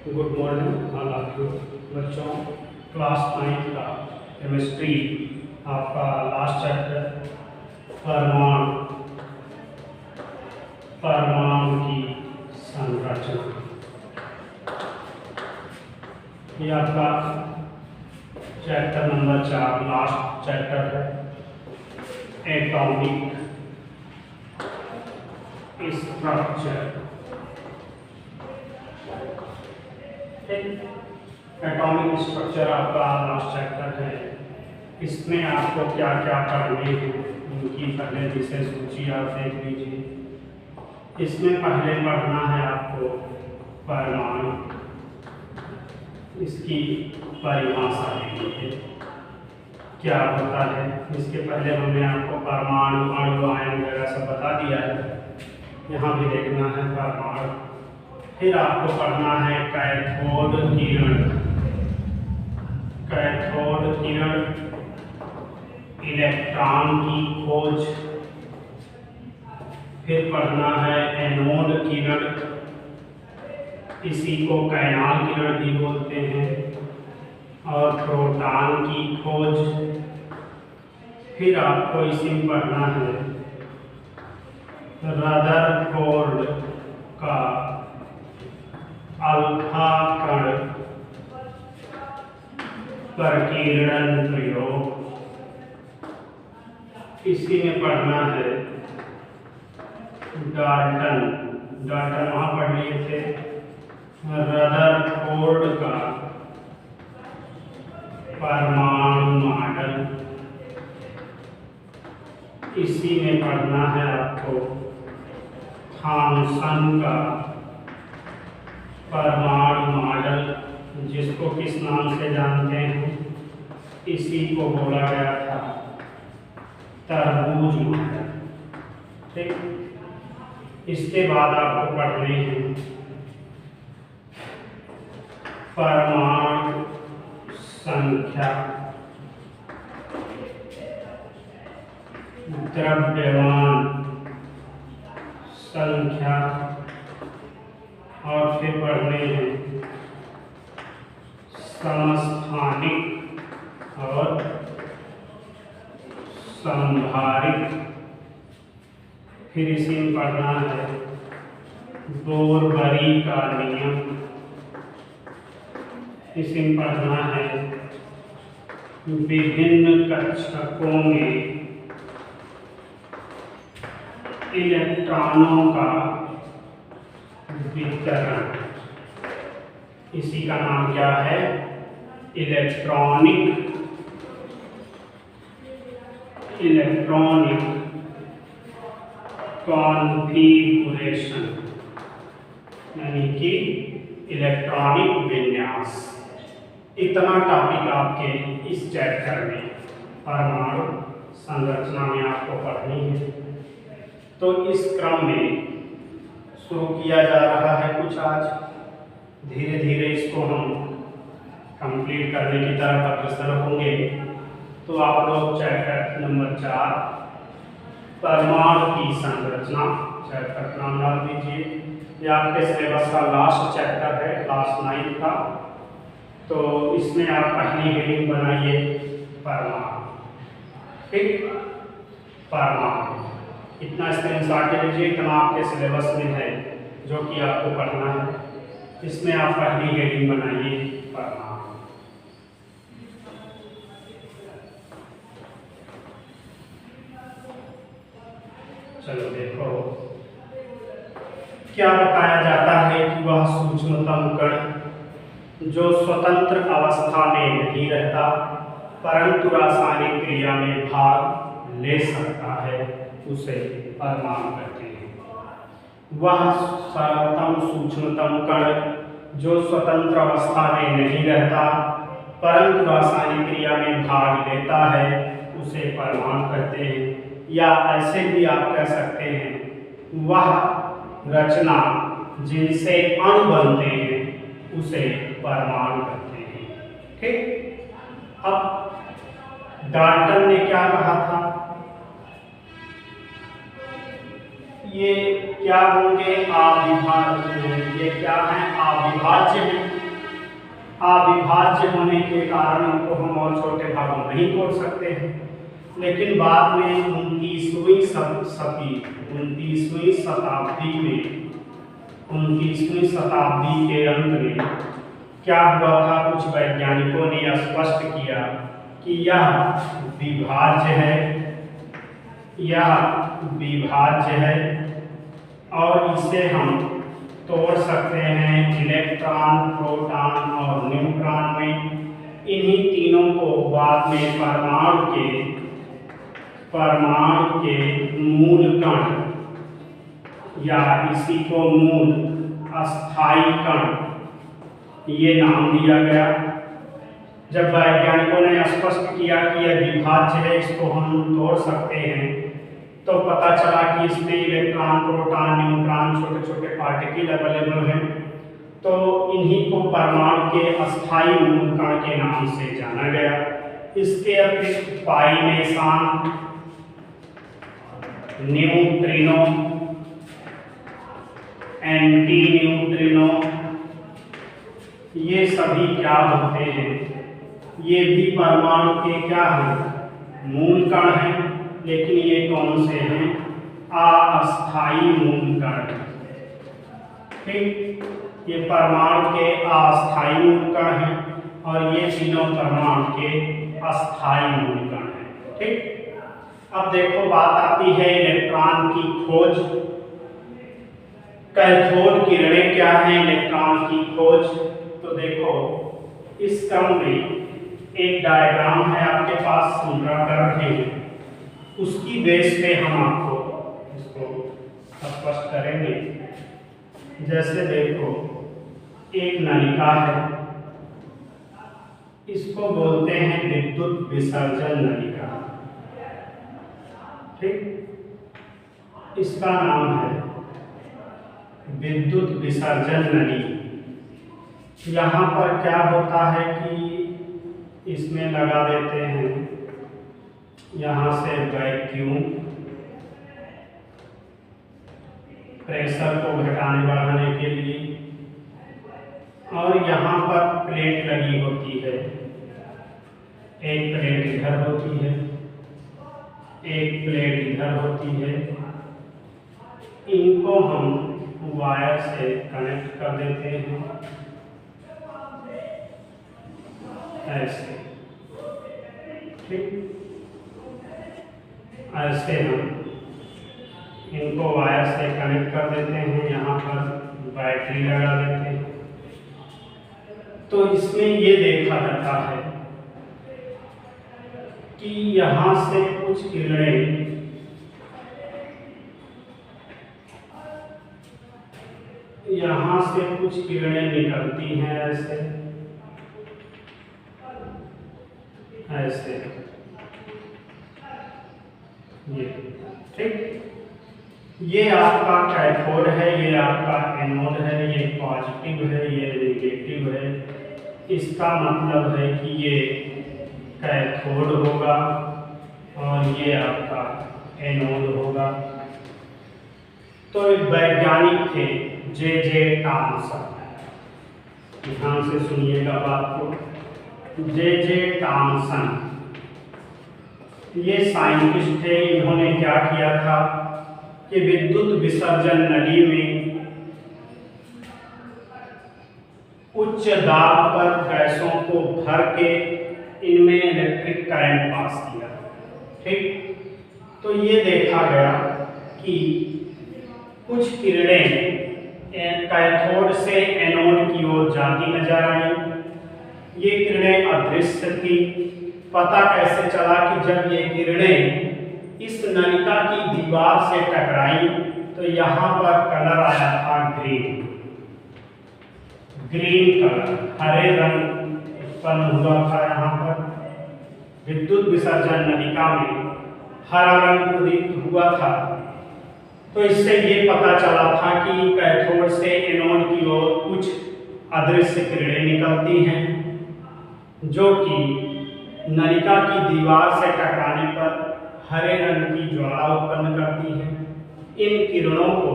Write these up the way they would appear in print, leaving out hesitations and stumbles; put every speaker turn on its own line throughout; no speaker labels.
Good morning all of you बच्चों। Class 9 का chemistry आपका लास्ट चैप्टर परमाणु की संरचना, ये आपका चैप्टर नंबर 4 लास्ट चैप्टर है। Atomic structure. एटॉमिक स्ट्रक्चर आपका लास्ट चैप्टर है। इसमें आपको क्या क्या पढ़ने हैं उनकी पहले विषय सूची आप देख लीजिए। इसमें पहले पढ़ना है आपको परमाणु, इसकी परिभाषा देखिए क्या होता है। इसके पहले हमने आपको परमाणु, अणु, आयन वगैरह सब बता दिया है। यहाँ भी देखना है परमाणु। फिर आपको पढ़ना है कैथोड किरण। कैथोड किरण इलेक्ट्रॉन की खोज। फिर पढ़ना है एनोड किरण, इसी को कैनाल किरण भी बोलते हैं, और प्रोटॉन की खोज। फिर आपको इसी में पढ़ना है रदरफोर्ड का अल्फा कण प्रकीर्णन प्रयोग। इसी में पढ़ना है डाल्टन वहाँ पढ़ लिए थे, रदरफोर्ड का परमाणु मॉडल। इसी में पढ़ना है आपको थॉम्सन का परमाणु मॉडल, जिसको किस नाम से जानते हैं, इसी को बोला गया था तरबूज मॉडल। ठीक। इसके बाद आपको पढ़ने हैं परमाणु संख्या, द्रव्यमान संख्या, और फिर पढ़ने हैं समस्थानिक और संभारिक। फिर इसी में पढ़ना है बोरबरी का नियम। इसी में पढ़ना है विभिन्न कक्षकों में इलेक्ट्रॉनों का वितरण। इसी का नाम क्या है? इलेक्ट्रॉनिक कॉन्फ़िगरेशन, यानी कि इलेक्ट्रॉनिक विन्यास। इतना टॉपिक आपके इस चैप्टर में परमाणु संरचना में आपको पढ़नी है। तो इस क्रम में शुरू किया जा रहा है कुछ आज। धीरे धीरे इसको हम कंप्लीट करने की तरफ अग्रसर होंगे। तो आप लोग चैप्टर नंबर 4 परमाणु की संरचना चैप्टर का नाम डाल दीजिए। ये आपके सिलेबस का लास्ट चैप्टर है, क्लास 9 का। तो इसमें आप पहली हेडिंग बनाइए परमाणु। ठीक, परमाणु इतना स्क्रीनशॉट ले लीजिए, इतना आपके सिलेबस में है जो कि आपको पढ़ना है। इसमें आप पहली हेडिंग बनाइए परमाणु। चलो देखो क्या बताया जाता है कि वह सूक्ष्मतम कण जो स्वतंत्र अवस्था में नहीं रहता परंतु रासायनिक क्रिया में भाग ले सकता है, उसे परमाणु कहते हैं। वह सरलतम सूक्ष्मतम कण जो स्वतंत्र अवस्था में नहीं रहता परंतु रासायनिक क्रिया में भाग लेता है, उसे परमाणु कहते हैं। या ऐसे भी आप कह सकते हैं वह रचना जिनसे अणु बनते हैं, उसे परमाणु कहते हैं। ठीक। अब डाल्टन ने क्या कहा था? ये क्या होंगे? अविभाज्य। ये क्या है? अविभाज्य हैं। अविभाज्य होने के कारण उनको हम और छोटे भागों में नहीं तोड़ सकते हैं। लेकिन बाद में 29वीं शताब्दी के अंत में क्या हुआ था, कुछ वैज्ञानिकों ने स्पष्ट किया कि यह विभाज्य है और इसे हम तोड़ सकते हैं इलेक्ट्रॉन, प्रोटॉन और न्यूट्रॉन में। इन्हीं तीनों को बाद में परमाणु के मूल कण या इसी को मूल अस्थाई कण ये नाम दिया गया। जब वैज्ञानिकों ने स्पष्ट किया कि यह विभाज्य है, इसको हम तोड़ सकते हैं, तो पता चला कि इसमें इलेक्ट्रॉन, प्रोटॉन, न्यूट्रॉन, छोटे छोटे पार्टिकल अवेलेबल हैं। तो इन्हीं को परमाणु के अस्थाई मूल कण के नाम से जाना गया। इसके अतिरिक्त पाई मेसान, न्यूट्रिनो, एंटी न्यूट्रिनो, ये सभी क्या होते हैं, ये भी परमाणु के क्या हैं, मूल कण हैं। लेकिन ये कौन से हैं, अस्थाई मूल कण। ठीक, ये परमाणु के अस्थाई मूल कण हैं और ये तीनों परमाणु के अस्थाई मूल कण हैं। ठीक, अब देखो बात आती है इलेक्ट्रॉन की खोज। कैथोड किरणें क्या हैं, इलेक्ट्रॉन की खोज। तो देखो इस क्रम में एक डायग्राम है आपके पास, मुद्रा कर रहे हैं, उसकी बेस पे हम आपको इसको स्पष्ट करेंगे। जैसे देखो एक नलिका है, इसको बोलते हैं विद्युत विसर्जन नलिका। ठीक, इसका नाम है विद्युत विसर्जन नली। यहाँ पर क्या होता है कि इसमें लगा देते हैं यहाँ से वैक्यूम, प्रेशर को घटाने बढ़ाने के लिए, और यहाँ पर प्लेट लगी होती है। एक प्लेट इधर होती है, एक प्लेट इधर होती है। इनको हम वायर से कनेक्ट कर देते हैं ऐसे। ठीक, ऐसे हम इनको वायर से कनेक्ट कर देते हैं, यहाँ पर बैटरी लगा देते हैं। तो इसमें ये देखा जाता है कि यहाँ से कुछ किरणें निकलती हैं ऐसे ऐसे, ये। ठीक, ये आपका कैथोड है, ये आपका एनोड है, ये पॉजिटिव है, ये नेगेटिव है। इसका मतलब है कि ये कैथोड होगा और ये आपका एनोड होगा। तो एक वैज्ञानिक थे जे टॉमसन, ध्यान से सुनिएगा बात को। जे टॉमसन ये साइंटिस्ट थे। इन्होंने क्या किया था कि विद्युत विसर्जन नली में उच्च दाब पर गैसों को भर के इनमें इलेक्ट्रिक करंट पास किया। ठीक, तो ये देखा गया कि कुछ किरणें कैथोड से एनोड की ओर जाती नजर आई। ये किरणें अदृश्य थी। पता कैसे चला कि जब ये किरणें इस नलिका की दीवार से टकराई तो यहाँ पर कलर आया था ग्रीन कलर, हरे रंग उत्पन्न हुआ था। यहाँ पर विद्युत विसर्जन नलिका में हरा रंग उदित हुआ था। तो इससे ये पता चला था कि कैथोड से एनोड की ओर कुछ अदृश्य किरणें निकलती हैं जो कि नलिका की दीवार से टकराने पर हरे रंग की ज्वाला उत्पन्न करती हैं। इन किरणों को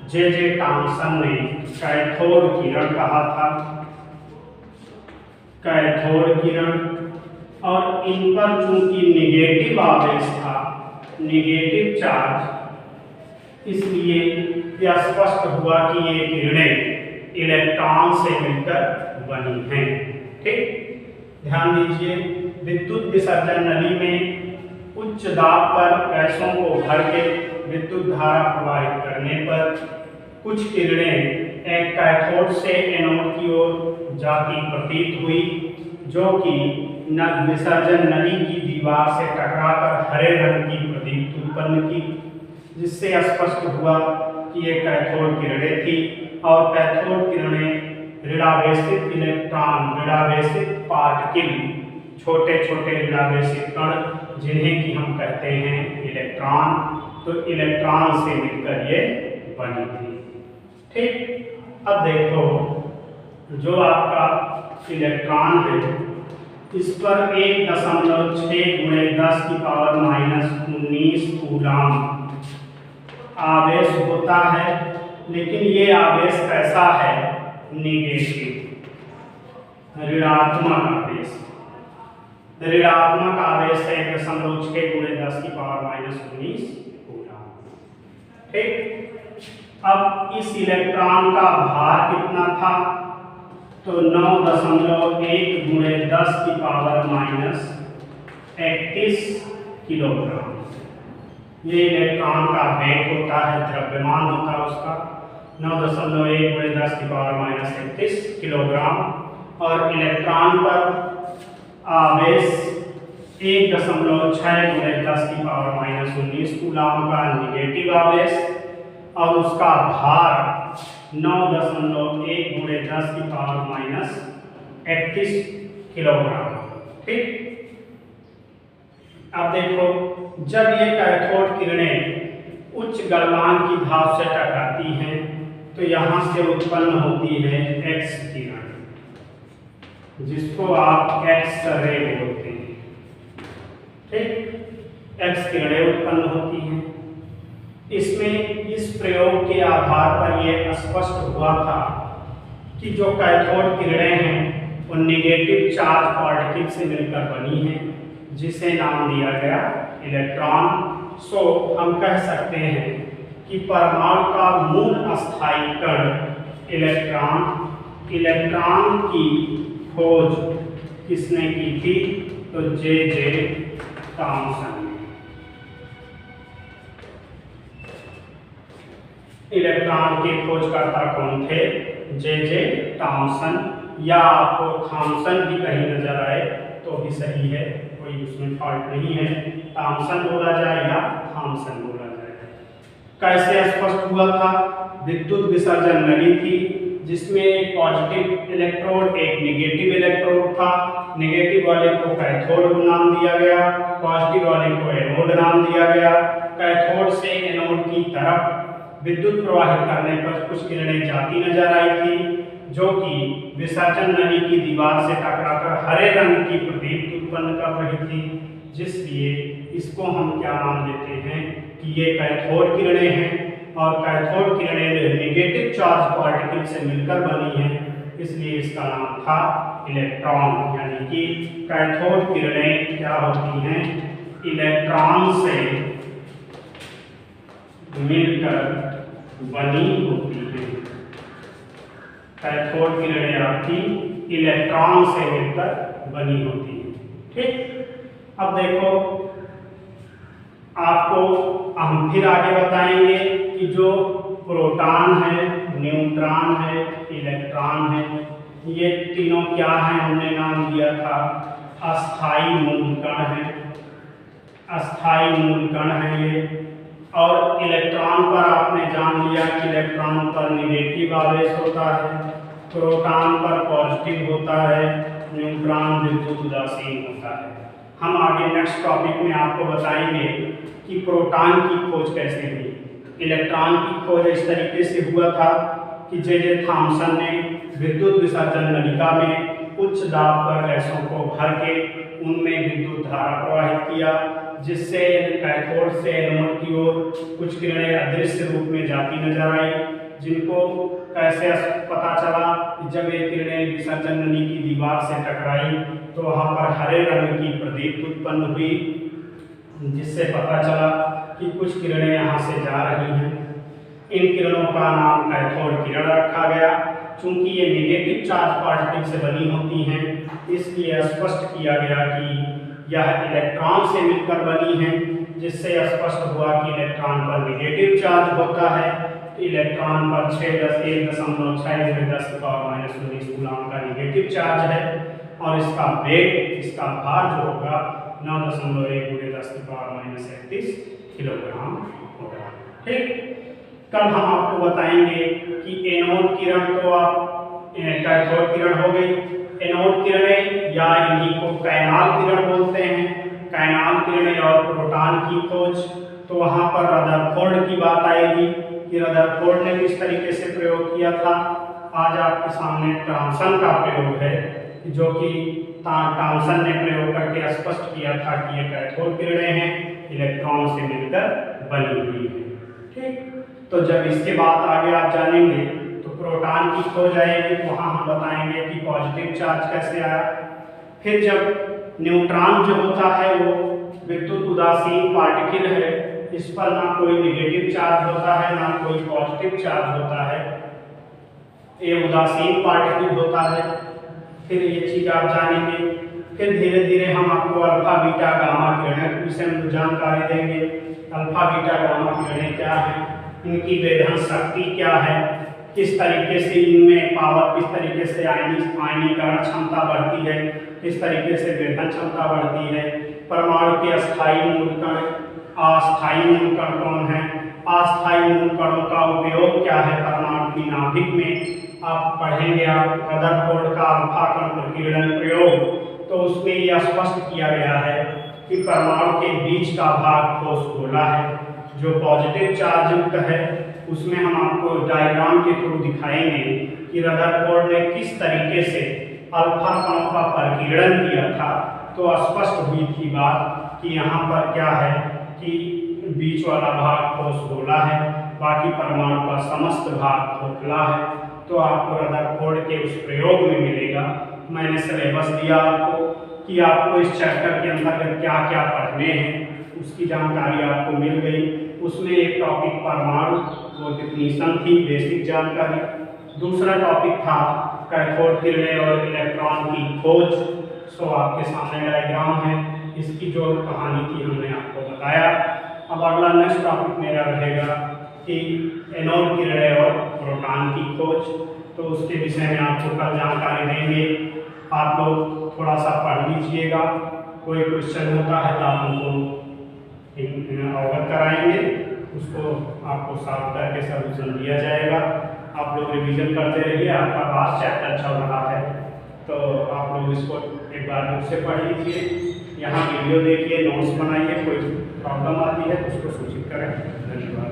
जे थॉमसन ने कैथोड किरण कहा था, कैथोड किरण। और इन पर चूंकि निगेटिव आवेश था, निगेटिव चार्ज, इसलिए यह स्पष्ट हुआ कि ये किरणें इलेक्ट्रॉन से मिलकर बनी हैं। ठीक, ध्यान दीजिए, विद्युत विसर्जन नली में उच्च दाब पर गैसों को भर के विद्युत धारा प्रवाहित करने पर कुछ किरणें एक कैथोड से एनोड की ओर जाती प्रतीत हुई, जो कि विसर्जन नली की दीवार से टकराकर हरे रंग की प्रदीप्ति उत्पन्न की, जिससे स्पष्ट हुआ कि ये कैथोड किरणें थी। और कैथोड किरणें ऋणावेशित इलेक्ट्रॉन, ऋणावेशित पार्टिकल, छोटे छोटे ऋणावेशित कण जिन्हें कि हम कहते हैं इलेक्ट्रॉन, तो इलेक्ट्रॉन से मिलकर ये बनी थी। ठीक, अब देखो, जो आपका इलेक्ट्रॉन है इस पर 1.6 × 10⁻⁻19 कूलम आवेश होता है, लेकिन ये आवेश कैसा है? निगेटिव, ऋणात्मक आवेश। ऋणात्मक आवेश है 1.6 × 10⁻⁻19 कूलम। ठीक, अब इस इलेक्ट्रॉन का भार कितना था? तो 9.1 × 10⁻31 किलोग्राम। ये इलेक्ट्रॉन का वेट होता है, द्रव्यमान होता है उसका 9.1 × 10⁻31 किलोग्राम। और इलेक्ट्रॉन पर आवेश 1.6 × 10⁻19 कूलम का निगेटिव आवेश, और उसका भार 9.1 × 10⁻31 किलोग्राम। ठीक, अब देखो, जब ये कैथोड किरणें उच्च गलनांक की धाप से टकराती हैं तो यहाँ से उत्पन्न होती है एक्स किरण, जिसको आप एक्स रे बोलते हैं। ठीक, एक्स किरणें उत्पन्न होती हैं। इसमें इस प्रयोग के आधार पर यह स्पष्ट हुआ था कि जो कैथोड किरणें हैं वो निगेटिव चार्ज पार्टिकल से मिलकर बनी हैं, जिसे नाम दिया गया इलेक्ट्रॉन। सो हम कह सकते हैं कि परमाणु का मूल अस्थायी कण इलेक्ट्रॉन, इलेक्ट्रॉन की खोज किसने की थी? तो जे थॉमसन। इलेक्ट्रॉन के खोजकर्ता कौन थे? जे थॉमसन, या आपको थॉमसन भी कहीं नजर आए तो भी सही है, कोई उसमें फॉल्ट नहीं है। थॉमसन बोला जाए या थॉमसन बोला जाए। कैसे स्पष्ट हुआ था? विद्युत विसर्जन नली थी जिसमें एक पॉजिटिव इलेक्ट्रोड, एक निगेटिव इलेक्ट्रोड था। निगेटिव वाले को कैथोड नाम दिया गया, पॉजिटिव वाले को एनोड नाम दिया गया। कैथोड से एनोड की तरफ विद्युत प्रवाहित करने पर कुछ किरणें जाती नजर आई थी, जो कि विसर्जन नली की दीवार से टकराकर हरे रंग की प्रदीप्ति उत्पन्न कर रही थी, जिसलिए इसको हम क्या नाम देते हैं कि ये कैथोड किरणें हैं। और कैथोड किरणें नेगेटिव चार्ज पार्टिकल से मिलकर बनी हैं, इसलिए इसका नाम था इलेक्ट्रॉन। यानी कि कैथोड किरणें क्या होती हैं? इलेक्ट्रॉन से मिलकर बनी होती है। कैथोड किरणें आपकी इलेक्ट्रॉन से मिलकर बनी होती है। ठीक, अब देखो, आपको हम फिर आगे बताएंगे कि जो प्रोटॉन है, न्यूट्रॉन है, इलेक्ट्रॉन है, ये तीनों क्या हैं? हमने नाम दिया था अस्थाई मूल कण है। अस्थाई मूल कण है ये। और इलेक्ट्रॉन पर आपने जान लिया कि इलेक्ट्रॉन पर निगेटिव आवेश होता है, प्रोटॉन पर पॉजिटिव होता है, न्यूट्रॉन विद्युत उदासीन होता है। हम आगे नेक्स्ट टॉपिक में आपको बताएंगे कि प्रोटॉन की खोज कैसे हुई। इलेक्ट्रॉन की खोज इस तरीके से हुआ था कि जे थॉमसन ने विद्युत विसर्जन नलिका में उच्च दाब पर गैसों को भर के उनमें विद्युत धारा प्रवाहित किया, जिससे कैथोड से एनोड की ओर कुछ किरणें अदृश्य रूप में जाती नजर आई, जिनको कैसे पता चला कि जब ये किरणें विसर्जन नली की दीवार से टकराई तो वहाँ पर हरे रंग की प्रदीप्ति उत्पन्न हुई, जिससे पता चला कि कुछ किरणें यहाँ से जा रही हैं। इन किरणों का नाम कैथोड किरण रखा गया। चूंकि ये नेगेटिव चार्ज पार्टिकल से बनी होती हैं, इसलिए स्पष्ट किया गया कि यह इलेक्ट्रॉन से मिलकर बनी है, जिससे स्पष्ट हुआ कि इलेक्ट्रॉन पर नेगेटिव चार्ज होता है। इलेक्ट्रॉन पर 6.1 कूलम का नेगेटिव चार्ज है और इसका वेट, इसका भार जो होगा 9.1 × 10⁻31 किलोग्राम होगा। ठीक, कल हम आपको बताएंगे कि एनोड किरण तो आप कैथोड किरण हो गई, एनोड किरणें या इन्हीं को कैनाल किरण बोलते हैं, कैनाल किरणें और प्रोटॉन की खोज। तो वहाँ पर रदरफोर्ड की बात आएगी कि रदरफोर्ड ने किस तरीके से प्रयोग किया था। आज आपके सामने थॉमसन का प्रयोग है, जो कि थॉमसन ने प्रयोग करके स्पष्ट किया था कि ये कैथोड किरणें हैं, इलेक्ट्रॉन से मिलकर बनी हुई है। ठीक, तो जब इसके बाद आगे आप जानेंगे तो प्रोटॉन की खोज आएगी, तो वहाँ हम बताएंगे कि पॉजिटिव चार्ज कैसे आया। फिर जब न्यूट्रॉन जो होता है वो विद्युत उदासीन पार्टिकल है, इस पर ना कोई नेगेटिव चार्ज होता है ना कोई पॉजिटिव चार्ज होता है, ये उदासीन पार्टिकल होता है। फिर ये चीज आप जानेंगे। फिर धीरे धीरे हम आपको अल्फा बीटा गामा किरणें के विषय में जानकारी देंगे। अल्फा बीटा गामा किरणें क्या है, इनकी वेधन शक्ति क्या है, किस तरीके से इनमें पावर, किस तरीके से आयनीकरण क्षमता बढ़ती है, किस तरीके से वेधन क्षमता बढ़ती है, परमाणु के अस्थायी मूल कण, अस्थायी मूल कण कौन है, अस्थायी मूल कणों का उपयोग क्या है परमाणु की नाभिक में। आप पढ़ेंगे आप रदरफोर्ड का अल्फा कण प्रकीर्णन प्रयोग, तो उसमें यह स्पष्ट किया गया है कि परमाणु के बीच का भाग ठोस गोला है, जो पॉजिटिव चार्ज युक्त है। उसमें हम आपको डायग्राम के थ्रू दिखाएंगे कि रदरफोर्ड ने किस तरीके से अल्फा कणों का प्रकीर्णन किया था। तो स्पष्ट हुई थी बात कि यहाँ पर क्या है कि बीच वाला भाग ठोस गोला है, बाकी परमाणु का समस्त भाग खोखला है। तो आपको रदरफोर्ड के उस प्रयोग में मिलेगा। मैंने सिलेबस दिया आपको कि आपको इस चैप्टर के अंतर्गत क्या क्या पढ़ने हैं, उसकी जानकारी आपको मिल गई। उसमें एक टॉपिक परमाणु, वो डिफिनीशन थी, बेसिक जानकारी। दूसरा टॉपिक था कैथोड किरणें और इलेक्ट्रॉन की खोज। सो आपके सामने डायग्राम है, इसकी जो कहानी थी हमने आपको बताया। अब अगला नेक्स्ट टॉपिक मेरा रहेगा कि एनोड किरणें और प्रोटॉन की खोज। तो उसके विषय में आपको कल जानकारी देंगे। आप लोग थोड़ा सा पढ़ लीजिएगा, कोई क्वेश्चन होता है तो आप हमको अवगत कराएंगे, उसको आपको सॉल्व करके सॉल्यूशन दिया जाएगा। आप लोग रिवीजन करते रहिए, आपका लास्ट चैप्टर चल रहा है, तो आप लोग इसको एक बार बुक से पढ़ लीजिए, यहाँ वीडियो देखिए, नोट्स बनाइए। कोई प्रॉब्लम आती है तो उसको सूचित करें। धन्यवाद।